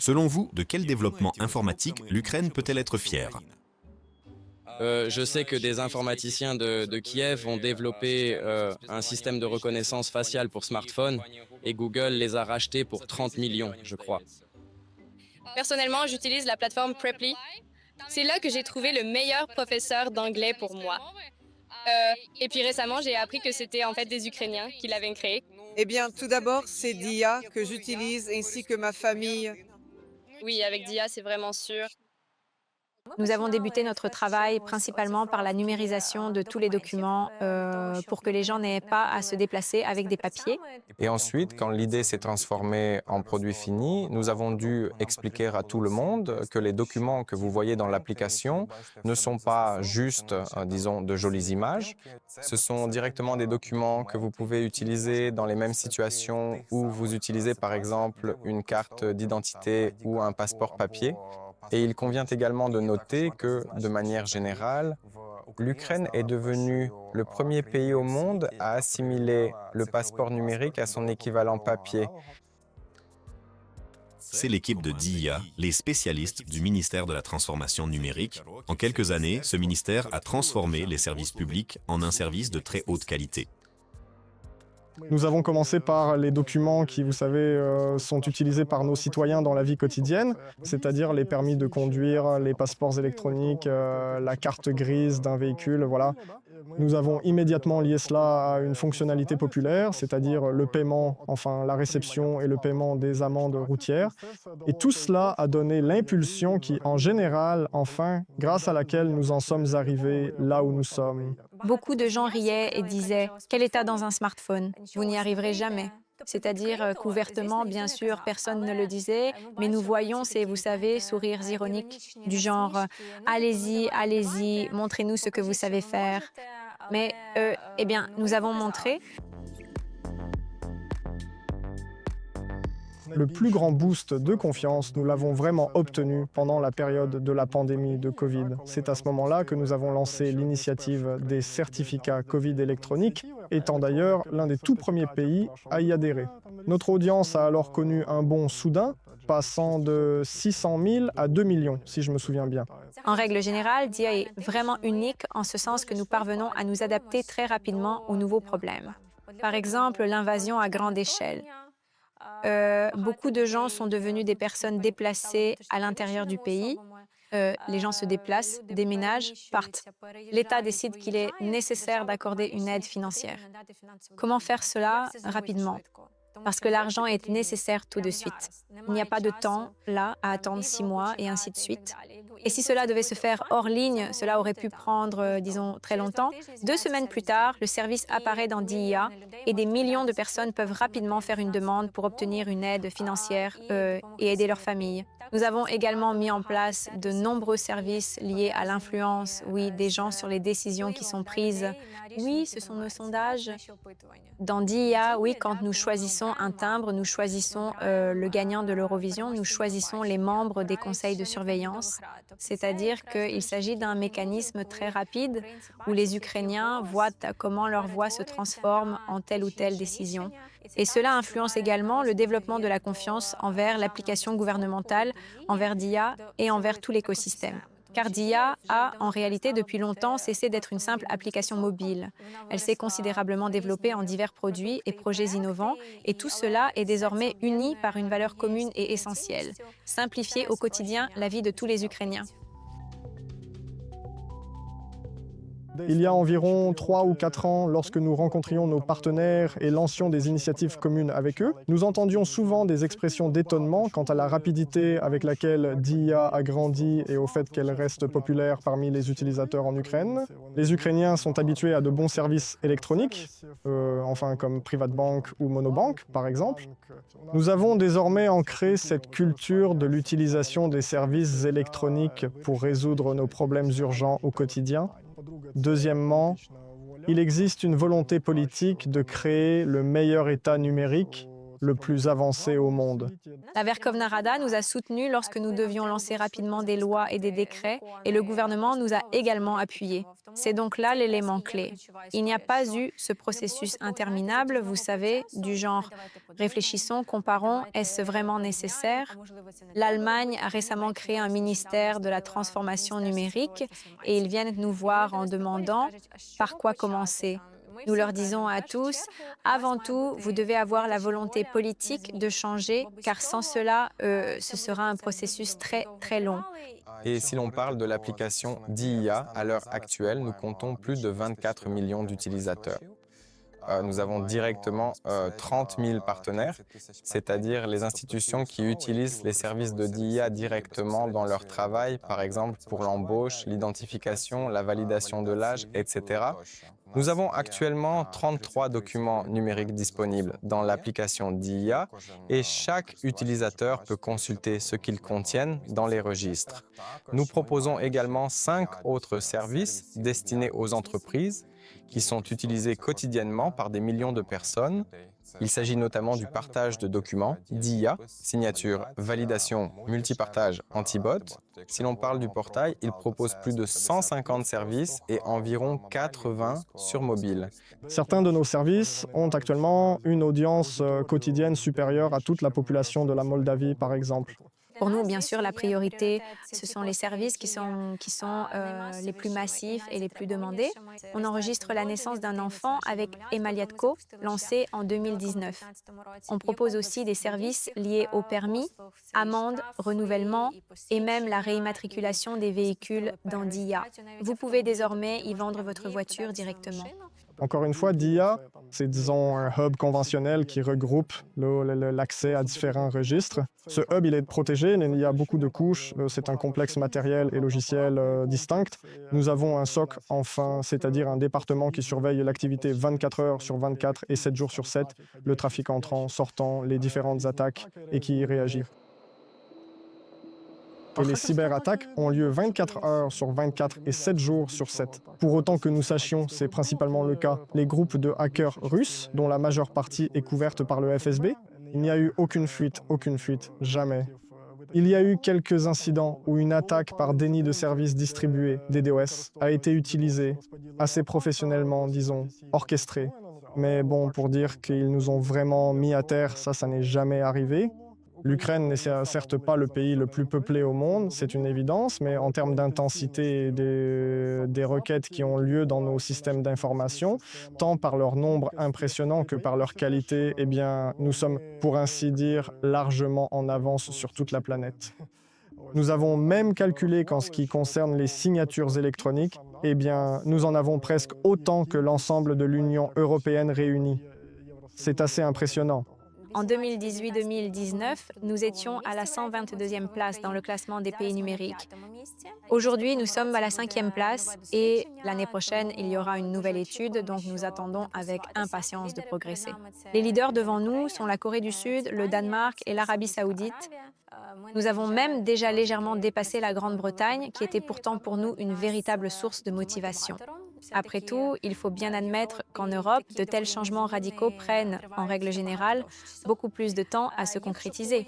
Selon vous, de quel développement informatique l'Ukraine peut-elle être fière? Je sais que des informaticiens de Kiev ont développé un système de reconnaissance faciale pour smartphone et Google les a rachetés pour 30 millions, je crois. Personnellement, j'utilise la plateforme Preply. C'est là que j'ai trouvé le meilleur professeur d'anglais pour moi. Et puis récemment, j'ai appris que c'était en fait des Ukrainiens qui l'avaient créé. Eh bien, tout d'abord, c'est DIA que j'utilise ainsi que ma famille. Oui, avec DIA, c'est vraiment sûr. Nous avons débuté notre travail principalement par la numérisation de tous les documents pour que les gens n'aient pas à se déplacer avec des papiers. Et ensuite, quand l'idée s'est transformée en produit fini, nous avons dû expliquer à tout le monde que les documents que vous voyez dans l'application ne sont pas juste, disons, de jolies images. Ce sont directement des documents que vous pouvez utiliser dans les mêmes situations où vous utilisez par exemple une carte d'identité ou un passeport papier. Et il convient également de noter que, de manière générale, l'Ukraine est devenue le premier pays au monde à assimiler le passeport numérique à son équivalent papier. C'est l'équipe de DIA, les spécialistes du ministère de la Transformation numérique. En quelques années, ce ministère a transformé les services publics en un service de très haute qualité. Nous avons commencé par les documents qui, vous savez, sont utilisés par nos citoyens dans la vie quotidienne, c'est-à-dire les permis de conduire, les passeports électroniques, la carte grise d'un véhicule, voilà. Nous avons immédiatement lié cela à une fonctionnalité populaire, c'est-à-dire le paiement, enfin la réception et le paiement des amendes routières. Et tout cela a donné l'impulsion qui, en général, enfin, grâce à laquelle nous en sommes arrivés là où nous sommes. Beaucoup de gens riaient et disaient « Quel état dans un smartphone? Vous n'y arriverez jamais ». C'est-à-dire qu'ouvertement, bien sûr, personne ne le disait, mais nous voyons ces, vous savez, sourires ironiques du genre « Allez-y, allez-y, montrez-nous ce que vous savez faire ». Mais, eh bien, nous avons montré. Le plus grand boost de confiance, nous l'avons vraiment obtenu pendant la période de la pandémie de Covid. C'est à ce moment-là que nous avons lancé l'initiative des certificats Covid électroniques, étant d'ailleurs l'un des tout premiers pays à y adhérer. Notre audience a alors connu un bond soudain, passant de 600 000 à 2 millions, si je me souviens bien. En règle générale, DIA est vraiment unique en ce sens que nous parvenons à nous adapter très rapidement aux nouveaux problèmes. Par exemple, l'invasion à grande échelle. Beaucoup de gens sont devenus des personnes déplacées à l'intérieur du pays. Les gens se déplacent, déménagent, partent. L'État décide qu'il est nécessaire d'accorder une aide financière. Comment faire cela rapidement? Parce que l'argent est nécessaire tout de suite. Il n'y a pas de temps, là, à attendre 6 mois et ainsi de suite. Et si cela devait se faire hors ligne, cela aurait pu prendre, disons, très longtemps. 2 semaines plus tard, le service apparaît dans DIA et des millions de personnes peuvent rapidement faire une demande pour obtenir une aide financière et aider leur famille. Nous avons également mis en place de nombreux services liés à l'influence, oui, des gens sur les décisions qui sont prises. Oui, ce sont nos sondages. Dans DIA, oui, quand nous choisissons un timbre, nous choisissons le gagnant de l'Eurovision, nous choisissons les membres des conseils de surveillance. C'est-à-dire qu'il s'agit d'un mécanisme très rapide où les Ukrainiens voient comment leur voix se transforme en telle ou telle décision. Et cela influence également le développement de la confiance envers l'application gouvernementale, envers DIA et envers tout l'écosystème. Car DIA a, en réalité, depuis longtemps cessé d'être une simple application mobile. Elle s'est considérablement développée en divers produits et projets innovants, et tout cela est désormais uni par une valeur commune et essentielle, simplifier au quotidien la vie de tous les Ukrainiens. Il y a environ 3 ou 4 ans, lorsque nous rencontrions nos partenaires et lancions des initiatives communes avec eux, nous entendions souvent des expressions d'étonnement quant à la rapidité avec laquelle DIA a grandi et au fait qu'elle reste populaire parmi les utilisateurs en Ukraine. Les Ukrainiens sont habitués à de bons services électroniques, enfin comme PrivatBank ou Monobank par exemple. Nous avons désormais ancré cette culture de l'utilisation des services électroniques pour résoudre nos problèmes urgents au quotidien. Deuxièmement, il existe une volonté politique de créer le meilleur État numérique le plus avancé au monde. La Verkhovna Rada nous a soutenus lorsque nous devions lancer rapidement des lois et des décrets, et le gouvernement nous a également appuyés. C'est donc là l'élément clé. Il n'y a pas eu ce processus interminable, vous savez, du genre « réfléchissons, comparons, est-ce vraiment nécessaire ?» L'Allemagne a récemment créé un ministère de la transformation numérique et ils viennent nous voir en demandant « par quoi commencer ?» Nous leur disons à tous, avant tout, vous devez avoir la volonté politique de changer, car sans cela, ce sera un processus très, très long. Et si l'on parle de l'application d'IA, à l'heure actuelle, nous comptons plus de 24 millions d'utilisateurs. Nous avons directement 30 000 partenaires, c'est-à-dire les institutions qui utilisent les services de d'IA directement dans leur travail, par exemple pour l'embauche, l'identification, la validation de l'âge, etc. Nous avons actuellement 33 documents numériques disponibles dans l'application d'IA et chaque utilisateur peut consulter ce qu'ils contiennent dans les registres. Nous proposons également 5 autres services destinés aux entreprises qui sont utilisés quotidiennement par des millions de personnes. Il s'agit notamment du partage de documents, d'IA, signature, validation, multipartage, anti-bot. Si l'on parle du portail, il propose plus de 150 services et environ 80 sur mobile. Certains de nos services ont actuellement une audience quotidienne supérieure à toute la population de la Moldavie, par exemple. Pour nous, bien sûr, la priorité, ce sont les services qui sont les plus massifs et les plus demandés. On enregistre la naissance d'un enfant avec Emaliatko, lancé en 2019. On propose aussi des services liés au permis, amendes, renouvellement et même la réimmatriculation des véhicules dans DIA. Vous pouvez désormais y vendre votre voiture directement. Encore une fois, DIA, c'est disons un hub conventionnel qui regroupe l'accès à différents registres. Ce hub, il est protégé, il y a beaucoup de couches, c'est un complexe matériel et logiciel distinct. Nous avons un SOC, enfin, c'est-à-dire un département qui surveille l'activité 24 heures sur 24 et 7 jours sur 7, le trafic entrant, sortant, les différentes attaques et qui y réagit. Et les cyberattaques ont lieu 24 heures sur 24 et 7 jours sur 7. Pour autant que nous sachions, c'est principalement le cas, les groupes de hackers russes, dont la majeure partie est couverte par le FSB, il n'y a eu aucune fuite, jamais. Il y a eu quelques incidents où une attaque par déni de services distribués, DDoS, a été utilisée, assez professionnellement, disons, orchestrée. Mais bon, pour dire qu'ils nous ont vraiment mis à terre, ça n'est jamais arrivé. L'Ukraine n'est certes pas le pays le plus peuplé au monde, c'est une évidence, mais en termes d'intensité des requêtes qui ont lieu dans nos systèmes d'information, tant par leur nombre impressionnant que par leur qualité, eh bien, nous sommes, pour ainsi dire, largement en avance sur toute la planète. Nous avons même calculé qu'en ce qui concerne les signatures électroniques, eh bien, nous en avons presque autant que l'ensemble de l'Union européenne réunie. C'est assez impressionnant. En 2018-2019, nous étions à la 122e place dans le classement des pays numériques. Aujourd'hui, nous sommes à la 5e place et l'année prochaine, il y aura une nouvelle étude, donc nous attendons avec impatience de progresser. Les leaders devant nous sont la Corée du Sud, le Danemark et l'Arabie saoudite. Nous avons même déjà légèrement dépassé la Grande-Bretagne, qui était pourtant pour nous une véritable source de motivation. Après tout, il faut bien admettre qu'en Europe, de tels changements radicaux prennent, en règle générale, beaucoup plus de temps à se concrétiser.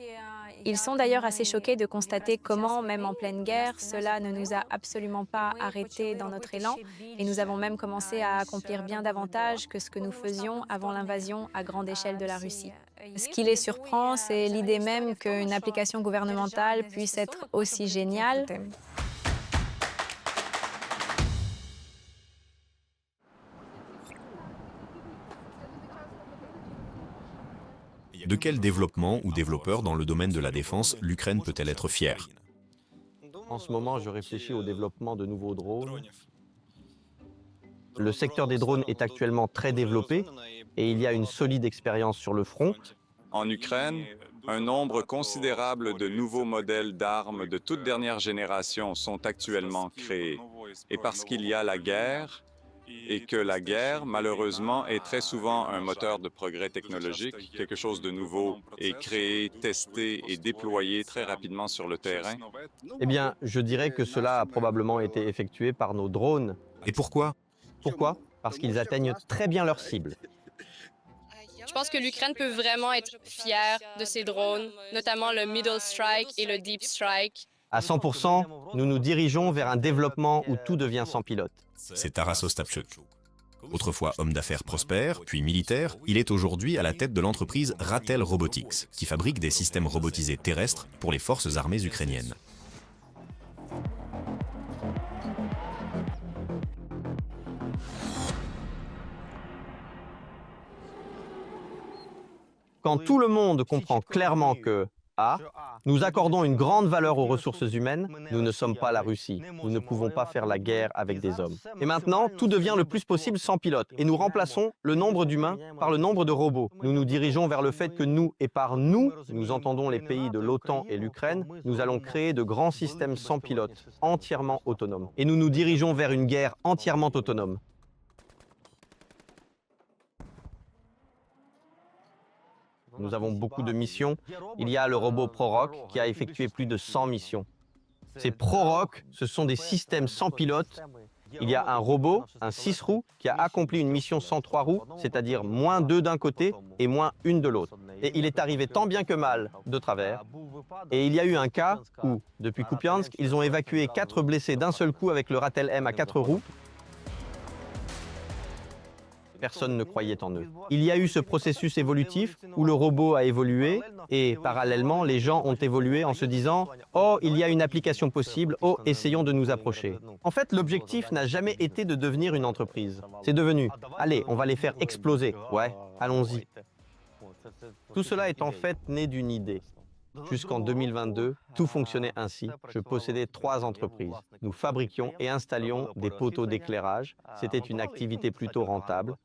Ils sont d'ailleurs assez choqués de constater comment, même en pleine guerre, cela ne nous a absolument pas arrêtés dans notre élan et nous avons même commencé à accomplir bien davantage que ce que nous faisions avant l'invasion à grande échelle de la Russie. Ce qui les surprend, c'est l'idée même qu'une application gouvernementale puisse être aussi géniale. De quel développement ou développeur dans le domaine de la défense l'Ukraine peut-elle être fière? En ce moment, je réfléchis au développement de nouveaux drones. Le secteur des drones est actuellement très développé et il y a une solide expérience sur le front. En Ukraine, un nombre considérable de nouveaux modèles d'armes de toute dernière génération sont actuellement créés. Et parce qu'il y a la guerre, et que la guerre, malheureusement, est très souvent un moteur de progrès technologique, quelque chose de nouveau est créé, testé et déployé très rapidement sur le terrain. Eh bien, je dirais que cela a probablement été effectué par nos drones. Et pourquoi? Pourquoi? Parce qu'ils atteignent très bien leur cible. Je pense que l'Ukraine peut vraiment être fière de ses drones, notamment le Middle Strike et le Deep Strike. À 100%, nous nous dirigeons vers un développement où tout devient sans pilote. C'est Taras Ostapchuk. Autrefois homme d'affaires prospère, puis militaire, il est aujourd'hui à la tête de l'entreprise Ratel Robotics, qui fabrique des systèmes robotisés terrestres pour les forces armées ukrainiennes. Quand tout le monde comprend clairement que A, nous accordons une grande valeur aux ressources humaines, nous ne sommes pas la Russie. Nous ne pouvons pas faire la guerre avec des hommes. Et maintenant, tout devient le plus possible sans pilote. Et nous remplaçons le nombre d'humains par le nombre de robots. Nous nous dirigeons vers le fait que nous, et par nous, nous entendons les pays de l'OTAN et l'Ukraine, nous allons créer de grands systèmes sans pilote, entièrement autonomes. Et nous nous dirigeons vers une guerre entièrement autonome. Nous avons beaucoup de missions. Il y a le robot Prorok qui a effectué plus de 100 missions. Ces Prorok, ce sont des systèmes sans pilote. Il y a un robot, un 6 roues, qui a accompli une mission sans 3 roues, c'est-à-dire moins 2 d'un côté et moins 1 de l'autre. Et il est arrivé tant bien que mal de travers. Et il y a eu un cas où, depuis Kupiansk, ils ont évacué 4 blessés d'un seul coup avec le Ratel M à 4 roues. Personne ne croyait en eux. Il y a eu ce processus évolutif où le robot a évolué et parallèlement, les gens ont évolué en se disant « Oh, il y a une application possible, oh, essayons de nous approcher ». En fait, l'objectif n'a jamais été de devenir une entreprise. C'est devenu « Allez, on va les faire exploser. Ouais, allons-y ». Tout cela est en fait né d'une idée. Jusqu'en 2022, tout fonctionnait ainsi. Je possédais 3 entreprises. Nous fabriquions et installions des poteaux d'éclairage. C'était une activité plutôt rentable.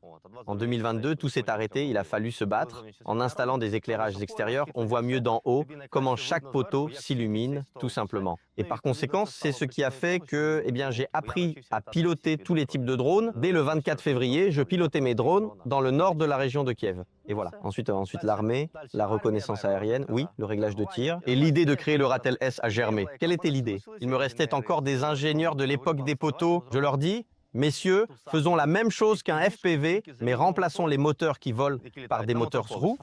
En 2022, tout s'est arrêté, il a fallu se battre. En installant des éclairages extérieurs, on voit mieux d'en haut comment chaque poteau s'illumine, tout simplement. Et par conséquent, c'est ce qui a fait que j'ai appris à piloter tous les types de drones. Dès le 24 février, je pilotais mes drones dans le nord de la région de Kiev. Et voilà. Ensuite l'armée, la reconnaissance aérienne, oui, le réglage de tir. Et l'idée de créer le Ratel S a germé. Quelle était l'idée? Il me restait encore des ingénieurs de l'époque des poteaux. Je leur dis, messieurs, faisons la même chose qu'un FPV, mais remplaçons les moteurs qui volent par des moteurs roues.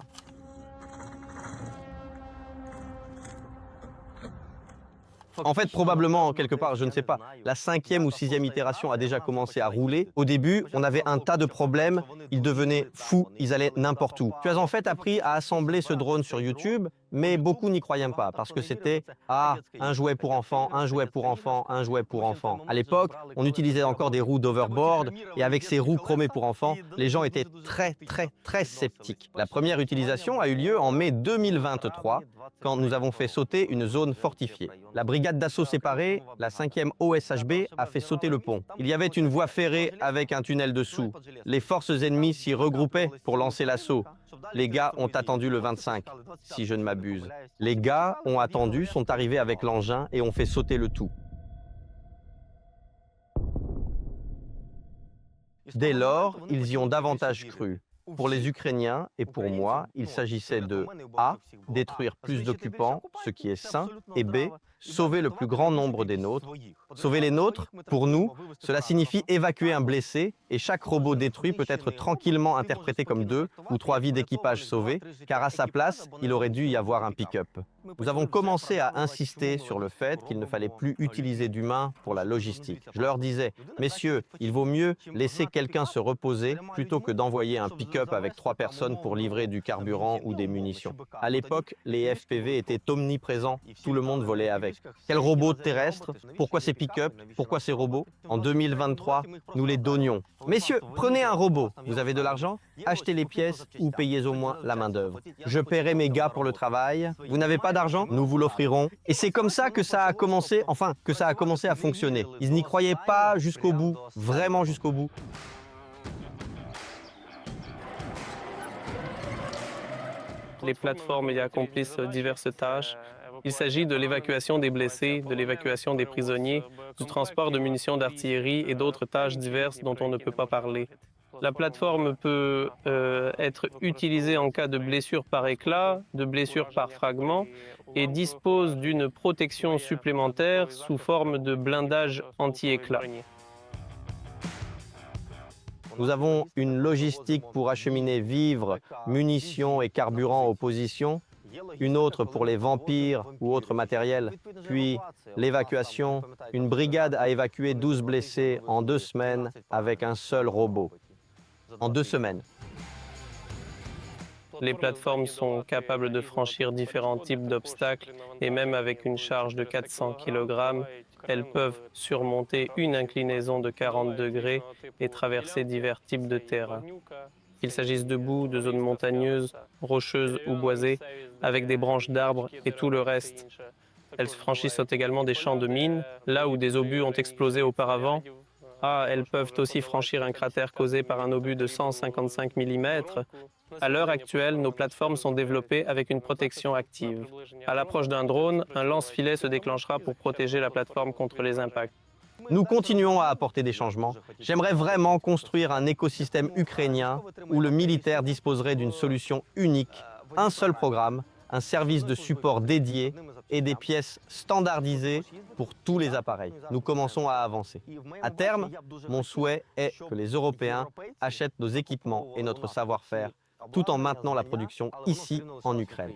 En fait, probablement, quelque part, je ne sais pas, la 5e ou 6e itération a déjà commencé à rouler. Au début, on avait un tas de problèmes, ils devenaient fous, ils allaient n'importe où. Tu as en fait appris à assembler ce drone sur YouTube, mais beaucoup n'y croyaient pas, parce que c'était « Ah, un jouet pour enfants, un jouet pour enfants, un jouet pour enfants ». À l'époque, on utilisait encore des roues d'overboard, et avec ces roues chromées pour enfants, les gens étaient très sceptiques. La première utilisation a eu lieu en mai 2023, quand nous avons fait sauter une zone fortifiée. La brigade d'assaut séparée, la 5e OSHB, a fait sauter le pont. Il y avait une voie ferrée avec un tunnel dessous. Les forces ennemies s'y regroupaient pour lancer l'assaut. Les gars ont attendu le 25, si je ne m'abuse. Les gars ont attendu, sont arrivés avec l'engin et ont fait sauter le tout. Dès lors, ils y ont davantage cru. Pour les Ukrainiens et pour moi, il s'agissait de A. Détruire plus d'occupants, ce qui est sain, et B. Sauver le plus grand nombre des nôtres. Sauver les nôtres, pour nous, cela signifie évacuer un blessé et chaque robot détruit peut être tranquillement interprété comme 2 ou 3 vies d'équipage sauvées, car à sa place, il aurait dû y avoir un pick-up. Nous avons commencé à insister sur le fait qu'il ne fallait plus utiliser d'humains pour la logistique. Je leur disais, messieurs, il vaut mieux laisser quelqu'un se reposer plutôt que d'envoyer un pick-up avec 3 personnes pour livrer du carburant ou des munitions. À l'époque, les FPV étaient omniprésents, tout le monde volait avec. Quels robots terrestres? Pourquoi ces pick-up? Pourquoi ces robots? En 2023, nous les donnions. Messieurs, prenez un robot. Vous avez de l'argent? Achetez les pièces ou payez au moins la main-d'œuvre. Je paierai mes gars pour le travail. Vous n'avez pas d'argent? Nous vous l'offrirons. Et c'est comme ça que ça a commencé, à fonctionner. Ils n'y croyaient pas jusqu'au bout, vraiment jusqu'au bout. Les plateformes y accomplissent diverses tâches. Il s'agit de l'évacuation des blessés, de l'évacuation des prisonniers, du transport de munitions d'artillerie et d'autres tâches diverses dont on ne peut pas parler. La plateforme peut être utilisée en cas de blessure par éclat, de blessure par fragment et dispose d'une protection supplémentaire sous forme de blindage anti-éclat. Nous avons une logistique pour acheminer vivres, munitions et carburant aux positions, une autre pour les vampires ou autres matériels, puis l'évacuation. Une brigade a évacué 12 blessés en 2 semaines avec un seul robot. En 2 semaines. Les plateformes sont capables de franchir différents types d'obstacles et même avec une charge de 400 kg, elles peuvent surmonter une inclinaison de 40 degrés et traverser divers types de terrains. Qu'il s'agisse de boue, de zones montagneuses, rocheuses ou boisées, avec des branches d'arbres et tout le reste. Elles franchissent également des champs de mines, là où des obus ont explosé auparavant. Elles peuvent aussi franchir un cratère causé par un obus de 155 mm. À l'heure actuelle, nos plateformes sont développées avec une protection active. À l'approche d'un drone, un lance-filet se déclenchera pour protéger la plateforme contre les impacts. Nous continuons à apporter des changements. J'aimerais vraiment construire un écosystème ukrainien où le militaire disposerait d'une solution unique, un seul programme, un service de support dédié et des pièces standardisées pour tous les appareils. Nous commençons à avancer. À terme, mon souhait est que les Européens achètent nos équipements et notre savoir-faire, tout en maintenant la production ici en Ukraine.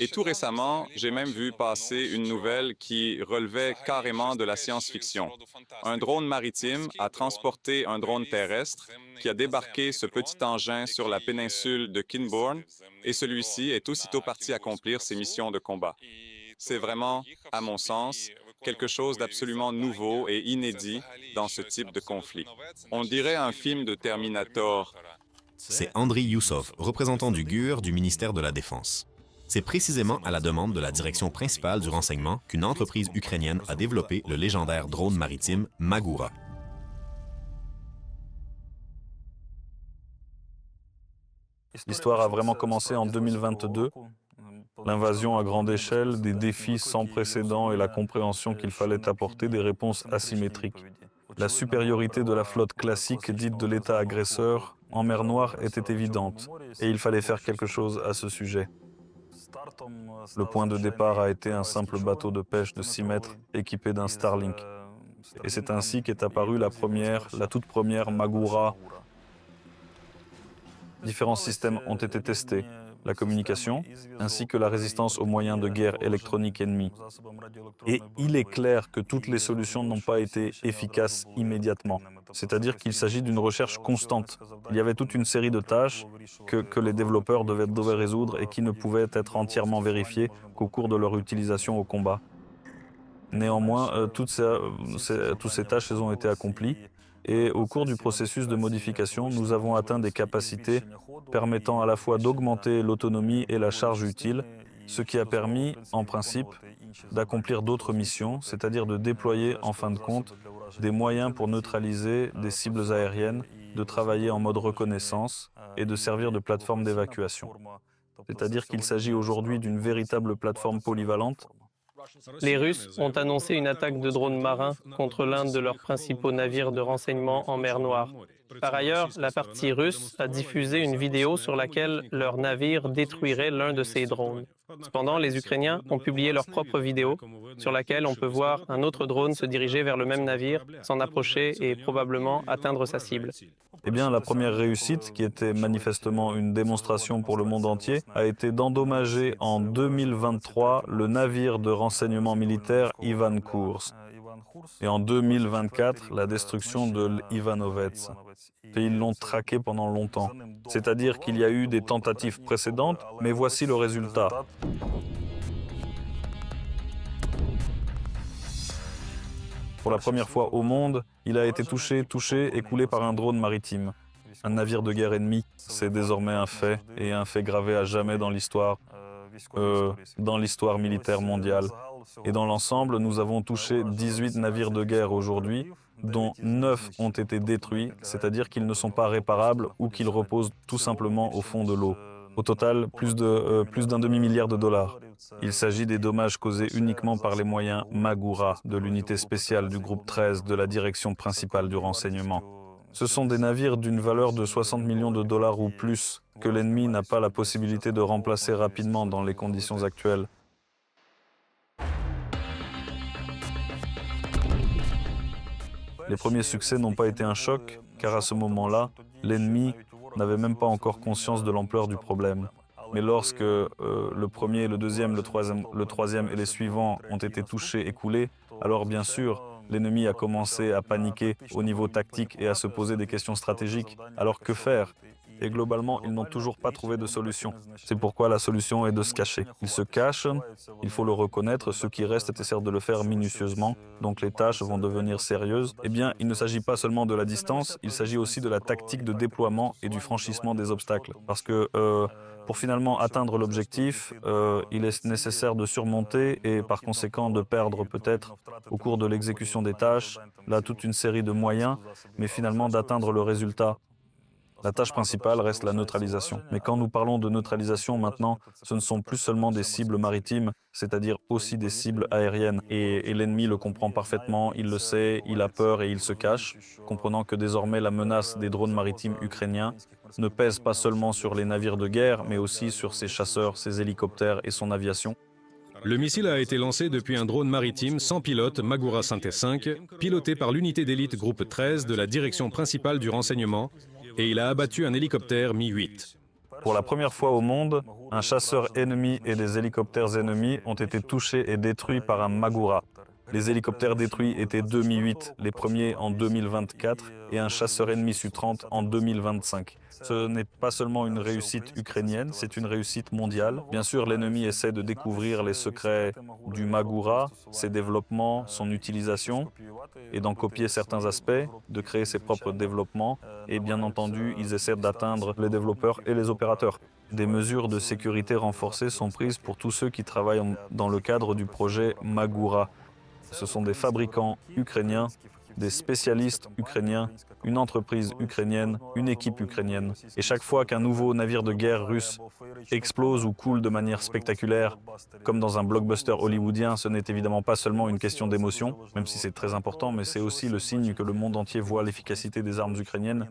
Et tout récemment, j'ai même vu passer une nouvelle qui relevait carrément de la science-fiction. Un drone maritime a transporté un drone terrestre qui a débarqué ce petit engin sur la péninsule de Kinborn et celui-ci est aussitôt parti accomplir ses missions de combat. C'est vraiment, à mon sens, quelque chose d'absolument nouveau et inédit dans ce type de conflit. On dirait un film de Terminator. C'est Andriy Youssov, représentant du GUR du ministère de la Défense. C'est précisément à la demande de la direction principale du renseignement qu'une entreprise ukrainienne a développé le légendaire drone maritime Magura. L'histoire a vraiment commencé en 2022. L'invasion à grande échelle, des défis sans précédent et la compréhension qu'il fallait apporter des réponses asymétriques. La supériorité de la flotte classique dite de l'État agresseur en mer Noire était évidente et il fallait faire quelque chose à ce sujet. Le point de départ a été un simple bateau de pêche de 6 mètres équipé d'un Starlink. Et c'est ainsi qu'est apparue la toute première Magura. Différents systèmes ont été testés, la communication ainsi que la résistance aux moyens de guerre électroniques ennemis. Et il est clair que toutes les solutions n'ont pas été efficaces immédiatement. C'est-à-dire qu'il s'agit d'une recherche constante. Il y avait toute une série de tâches que les développeurs devaient résoudre et qui ne pouvaient être entièrement vérifiées qu'au cours de leur utilisation au combat. Néanmoins, toutes ces tâches ont été accomplies et au cours du processus de modification, nous avons atteint des capacités permettant à la fois d'augmenter l'autonomie et la charge utile, ce qui a permis, en principe, d'accomplir d'autres missions, c'est-à-dire de déployer, en fin de compte, des moyens pour neutraliser des cibles aériennes, de travailler en mode reconnaissance et de servir de plateforme d'évacuation. C'est-à-dire qu'il s'agit aujourd'hui d'une véritable plateforme polyvalente. Les Russes ont annoncé une attaque de drones marins contre l'un de leurs principaux navires de renseignement en mer Noire. Par ailleurs, la partie russe a diffusé une vidéo sur laquelle leur navire détruirait l'un de ces drones. Cependant, les Ukrainiens ont publié leur propre vidéo sur laquelle on peut voir un autre drone se diriger vers le même navire, s'en approcher et probablement atteindre sa cible. Eh bien, la première réussite, qui était manifestement une démonstration pour le monde entier, a été d'endommager en 2023 le navire de renseignement militaire Ivan Kurs. Et en 2024, la destruction de l'Ivanovets. Et ils l'ont traqué pendant longtemps. C'est-à-dire qu'il y a eu des tentatives précédentes, mais voici le résultat. Pour la première fois au monde, il a été touché et coulé par un drone maritime. Un navire de guerre ennemi, c'est désormais un fait, et un fait gravé à jamais dans l'histoire militaire mondiale. Et dans l'ensemble, nous avons touché 18 navires de guerre aujourd'hui, dont 9 ont été détruits, c'est-à-dire qu'ils ne sont pas réparables ou qu'ils reposent tout simplement au fond de l'eau. Au total, plus d'un demi-milliard de dollars. Il s'agit des dommages causés uniquement par les moyens Magura, de l'unité spéciale du groupe 13 de la direction principale du renseignement. Ce sont des navires d'une valeur de 60 millions de dollars ou plus, que l'ennemi n'a pas la possibilité de remplacer rapidement dans les conditions actuelles. Les premiers succès n'ont pas été un choc, car à ce moment-là, l'ennemi n'avait même pas encore conscience de l'ampleur du problème. Mais lorsque le premier, le deuxième, le troisième et les suivants ont été touchés et coulés, alors bien sûr, l'ennemi a commencé à paniquer au niveau tactique et à se poser des questions stratégiques. Alors que faire? Et globalement, ils n'ont toujours pas trouvé de solution. C'est pourquoi la solution est de se cacher. Ils se cachent, il faut le reconnaître, ceux qui restent essaient de le faire minutieusement, donc les tâches vont devenir sérieuses. Eh bien, il ne s'agit pas seulement de la distance, il s'agit aussi de la tactique de déploiement et du franchissement des obstacles. Parce que pour finalement atteindre l'objectif, il est nécessaire de surmonter et par conséquent de perdre peut-être au cours de l'exécution des tâches, là toute une série de moyens, mais finalement d'atteindre le résultat. La tâche principale reste la neutralisation. Mais quand nous parlons de neutralisation maintenant, ce ne sont plus seulement des cibles maritimes, c'est-à-dire aussi des cibles aériennes. Et l'ennemi le comprend parfaitement, il le sait, il a peur et il se cache, comprenant que désormais la menace des drones maritimes ukrainiens ne pèse pas seulement sur les navires de guerre, mais aussi sur ses chasseurs, ses hélicoptères et son aviation. Le missile a été lancé depuis un drone maritime sans pilote Magura Synthé 5, piloté par l'unité d'élite groupe 13 de la direction principale du renseignement, et il a abattu un hélicoptère Mi-8. Pour la première fois au monde, un chasseur ennemi et des hélicoptères ennemis ont été touchés et détruits par un Magura. Les hélicoptères détruits étaient deux Mi-8, les premiers en 2024 et un chasseur ennemi Su-30 en 2025. Ce n'est pas seulement une réussite ukrainienne, c'est une réussite mondiale. Bien sûr, l'ennemi essaie de découvrir les secrets du Magura, ses développements, son utilisation, et d'en copier certains aspects, de créer ses propres développements. Et bien entendu, ils essaient d'atteindre les développeurs et les opérateurs. Des mesures de sécurité renforcées sont prises pour tous ceux qui travaillent dans le cadre du projet Magura. Ce sont des fabricants ukrainiens, des spécialistes ukrainiens, une entreprise ukrainienne, une équipe ukrainienne. Et chaque fois qu'un nouveau navire de guerre russe explose ou coule de manière spectaculaire, comme dans un blockbuster hollywoodien, ce n'est évidemment pas seulement une question d'émotion, même si c'est très important, mais c'est aussi le signe que le monde entier voit l'efficacité des armes ukrainiennes,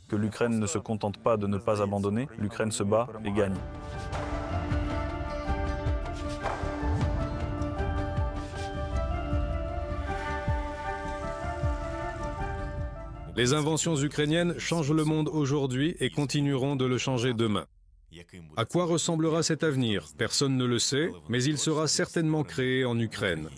que l'Ukraine ne se contente pas de ne pas abandonner, l'Ukraine se bat et gagne. Les inventions ukrainiennes changent le monde aujourd'hui et continueront de le changer demain. À quoi ressemblera cet avenir? Personne ne le sait, mais il sera certainement créé en Ukraine.